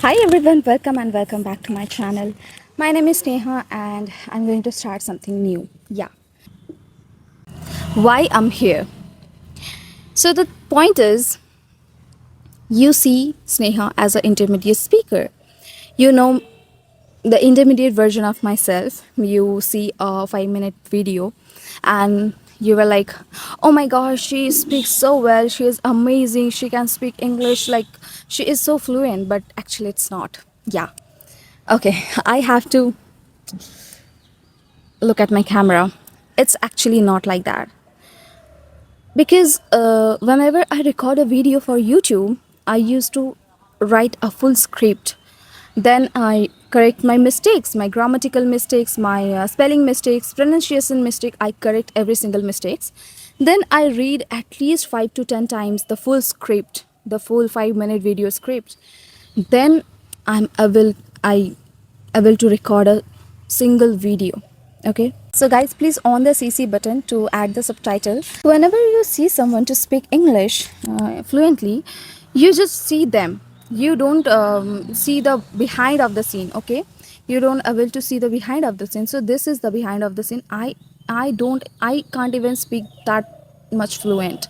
Hi everyone, welcome back to my channel. My name is Neha and I'm going to start something new. Yeah. Why I'm here. So the point is you see Sneha as an intermediate speaker. You know the intermediate version of myself. You see a 5-minute video and you were like, oh my gosh, she speaks so well, she is amazing, she can speak English, like she is so fluent, but actually it's not. Yeah. Okay, I have to look at my camera. It's actually not like that. Because whenever I record a video for YouTube, I used to write a full script. Then I correct my mistakes, my grammatical mistakes, my spelling mistakes, pronunciation mistake. I correct every single mistakes. Then I read at least 5 to 10 times the full script, the full 5-minute video script. Then I able to record a single video. Okay, so guys, please on the CC button to add the subtitle. Whenever you see someone to speak English fluently, you just see them. You don't see the behind of the scene. Okay, you don't able to see the behind of the scene. So this is the behind of the scene. I can't even speak that much fluent.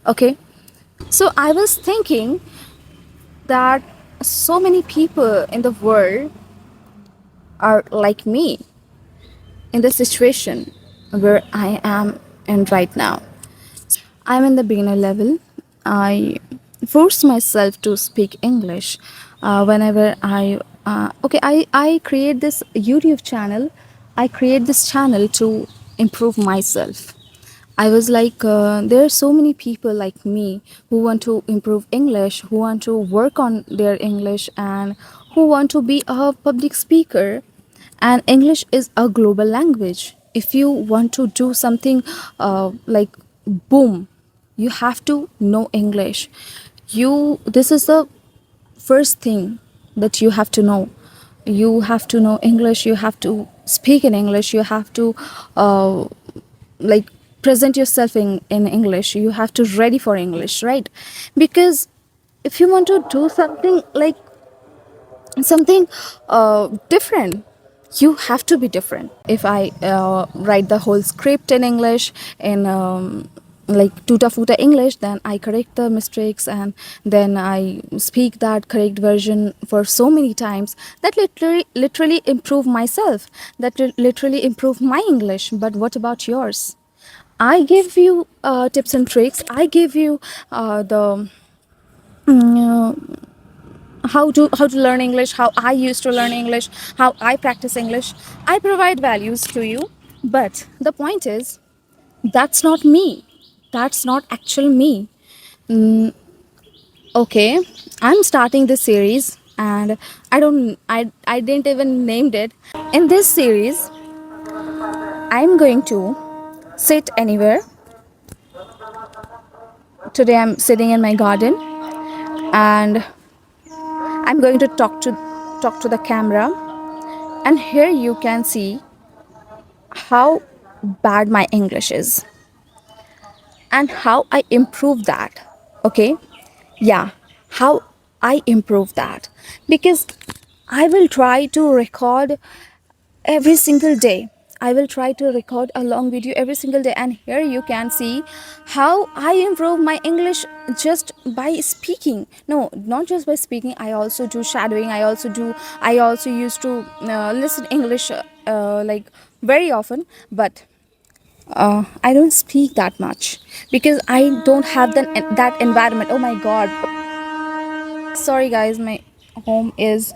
Okay, so I was thinking that so many people in the world are like me in the situation where I am in right now. I'm in the beginner level. I force myself to speak English whenever I create this YouTube channel. I create this channel to improve myself. I was like, there are so many people like me who want to improve English, who want to work on their English, and who want to be a public speaker. And English is a global language. If you want to do something like boom, you have to know English. This is the first thing that you have to know. You have to know English. You have to speak in English. You have to like present yourself in English. You have to ready for English, right? Because if you want to do something like something different, you have to be different. If I write the whole script in English in like tuta futa English, then I correct the mistakes and then I speak that correct version for so many times that literally improve myself, that literally improve my English. But what about yours? I give you tips and tricks. I give you the how to learn English, how I used to learn English, how I practice English. I provide values to you, but the point is that's not me. That's not actual me. Okay, I'm starting this series and I didn't even named it. In this series, I'm going to sit anywhere. Today I'm sitting in my garden and I'm going to talk to the camera, and here you can see how bad my English is and how I improve that. Okay? Yeah, how I improve that. Because I will try to record every single day. I will try to record a long video every single day, and here you can see how I improve my English just by speaking. No, not just by speaking. I also do shadowing. I also used to listen English like very often, but I don't speak that much because I don't have that environment. Oh my god. Sorry guys, my home is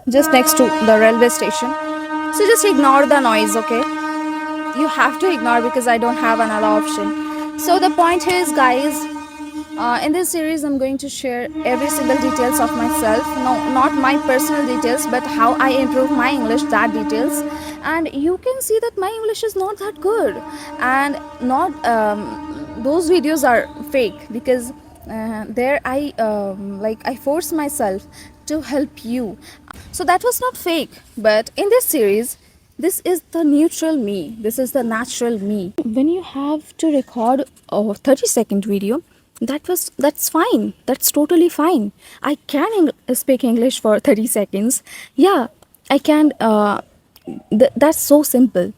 just next to the railway station. So just ignore the noise, okay? You have to ignore because I don't have another option. So the point is, guys, in this series, I'm going to share every single details of myself. No, not my personal details, but how I improve my English. That details, and you can see that my English is not that good, and not those videos are fake because there I force myself to help you. So that was not fake, but in this series, this is the neutral me. This is the natural me. When you have to record a 30-second video, That's fine, that's totally fine. I can speak English for 30 seconds. Yeah, I can. That's so simple.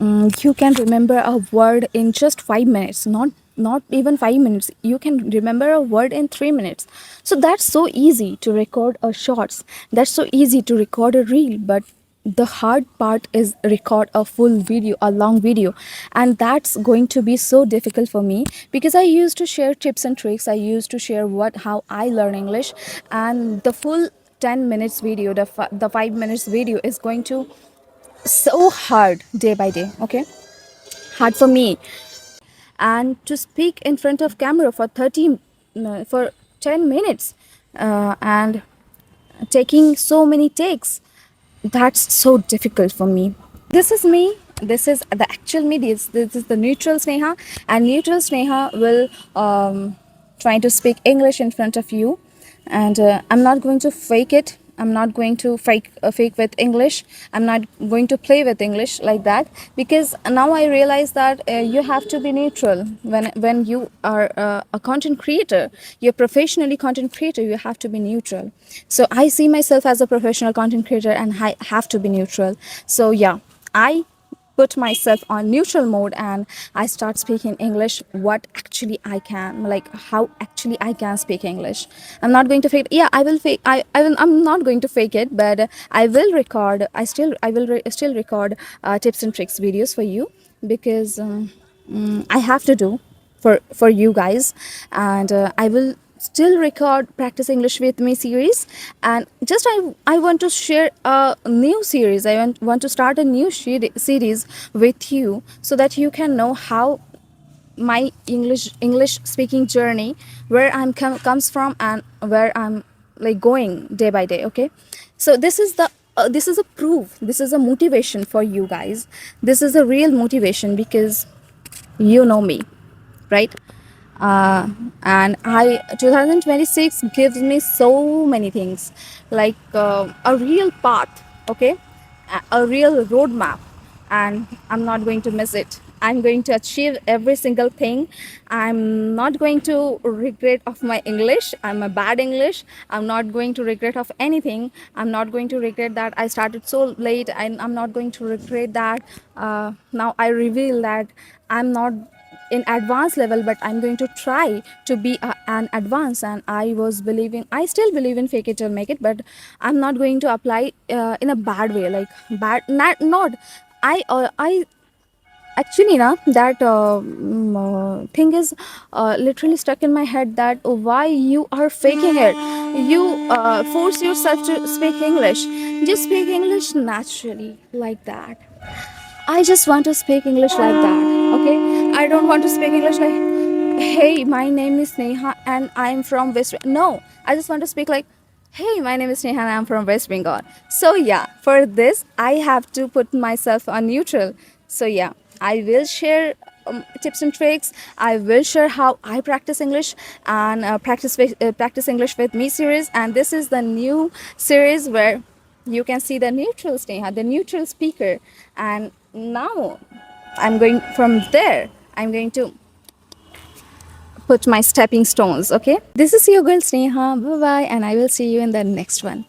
You can remember a word in just 5 minutes, not even 5 minutes. You can remember a word in 3 minutes. So that's so easy to record a shorts, that's so easy to record a reel. But the hard part is record a full video, a long video, and that's going to be so difficult for me, because I used to share tips and tricks, I used to share what how I learn English. And the full 10 minutes video, the 5 minutes video is going to so hard day by day. Okay, hard for me. And to speak in front of camera for 30 for 10 minutes, and taking so many takes, that's so difficult for me. This is me, this is the actual me, this is the neutral Sneha. And neutral Sneha will try to speak English in front of you. And I'm not going to fake it, I'm not going to fake with English, I'm not going to play with English like that. Because now I realize that you have to be neutral when you are a content creator, you're professionally content creator, you have to be neutral. So I see myself as a professional content creator, and I have to be neutral. So yeah, I put myself on neutral mode, and I start speaking English what actually I can, like how actually I can speak English. I'm not going to fake. Yeah, I will fake. I'm not going to fake it, but I will record. I will still record tips and tricks videos for you, because I have to do for you guys. And I will still record practice English with me series. And just I want to share a new series, want to start a new series with you, so that you can know how my English speaking journey, where I'm comes from, and where I'm like going day by day. Okay, so this is a proof, this is a motivation for you guys, this is a real motivation, because you know me, right? uh, and I 2026 gives me so many things, like a real path. Okay, a real roadmap, and I'm not going to miss it. I'm going to achieve every single thing. I'm not going to regret of my English. I'm a bad English. I'm not going to regret of anything. I'm not going to regret that I started so late, and I'm not going to regret that now I reveal that I'm not in advanced level, but I'm going to try to be an advanced. And I still believe in fake it till make it, but I'm not going to apply in a bad way, like bad, not I actually na that thing is literally stuck in my head, that why you are faking it. You force yourself to speak English, just speak English naturally like that. I just want to speak English like that. Okay, I don't want to speak English like, hey, my name is Neha and I'm from West. No, I just want to speak like, hey, my name is Neha and I'm from West Bengal. So yeah, for this I have to put myself on neutral. So yeah, I will share tips and tricks. I will share how I practice English, and practice English with me series. And this is the new series where you can see the neutral Sneha, the neutral speaker. And now I'm going from there. I'm going to put my stepping stones. Okay, this is your girl Sneha. Bye bye, and I will see you in the next one.